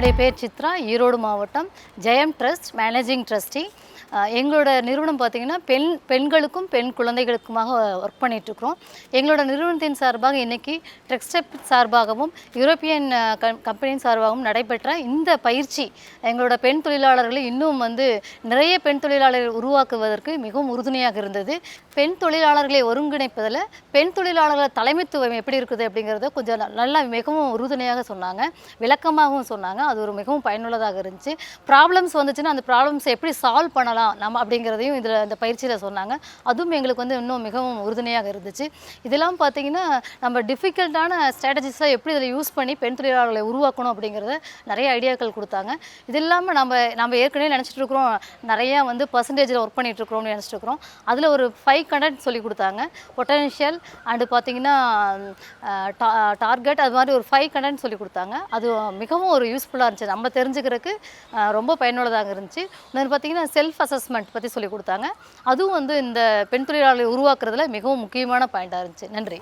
என்னுடைய பேர் சித்ரா, ஈரோடு மாவட்டம், ஜெயம் ட்ரஸ்ட் மேனேஜிங் ட்ரஸ்டி. எங்களோட நிறுவனம் பார்த்திங்கன்னா பெண்களுக்கும் பெண் குழந்தைகளுக்குமாக ஒர்க் பண்ணிகிட்ருக்குறோம். எங்களோட நிறுவனத்தின் சார்பாக இன்றைக்கி டெக்ஸ்டைல் சார்பாகவும் யூரோப்பியன் கம்பெனியின் சார்பாகவும் நடைபெற்ற இந்த பயிற்சி எங்களோட பெண் தொழிலாளர்களை இன்னும் நிறைய பெண் தொழிலாளர்கள் உருவாக்குவதற்கு மிகவும் உறுதுணையாக இருந்தது. பெண் தொழிலாளர்களை ஒருங்கிணைப்பதில் பெண் தொழிலாளர்கள் தலைமைத்துவம் எப்படி இருக்குது அப்படிங்கிறத கொஞ்சம் நல்லா மிகவும் உறுதுணையாக சொன்னாங்க, விளக்கமாகவும் சொன்னாங்க. அது ஒரு மிகவும் பயனுள்ளதாக இருந்துச்சு. ப்ராப்ளம்ஸ் வந்துச்சுன்னா அந்த ப்ராப்ளம்ஸை எப்படி சால்வ் பண்ணலாம் நம்ம அப்படிங்கிறதையும் இதில் இந்த பயிற்சியில் சொன்னாங்க. அதுவும் எங்களுக்கு இன்னும் மிகவும் உறுதுணையாக இருந்துச்சு. இதெல்லாம் பார்த்திங்கன்னா நம்ம டிஃபிகல்ட்டான ஸ்ட்ராட்டஜிஸாக எப்படி இதில் யூஸ் பண்ணி பெண் தொழிலாளர்களை உருவாக்கணும் அப்படிங்கிறத நிறைய ஐடியாக்கள் கொடுத்தாங்க. இது இல்லாமல் நம்ம ஏற்கனவே நினச்சிட்டு இருக்கிறோம், நிறையா பர்சன்டேஜில் ஒர்க் பண்ணிகிட்ருக்குறோம்னு நினச்சிட்டு இருக்கிறோம். அதில் ஒரு 5 கண்டென்ட் சொல்லி கொடுத்தாங்க. பொட்டன்ஷியல் அண்டு பார்த்திங்கன்னா டார்கெட், அது மாதிரி ஒரு 5 கண்டென்ட் சொல்லி கொடுத்தாங்க. அது மிகவும் ஒரு யூஸ்ஃபுல்லாக இருந்துச்சு, நம்ம தெரிஞ்சுக்கிறதுக்கு ரொம்ப பயனுள்ளதாக இருந்துச்சு. இன்னொன்று பார்த்திங்கன்னா செல்ஃப் அசஸ்மெண்ட் பற்றி சொல்லி கொடுத்தாங்க. அதுவும் இந்த பெண் தொழிலாளர்களை உருவாக்குறதுல மிகவும் முக்கியமான பாயிண்ட்டாக இருந்துச்சு. நன்றி.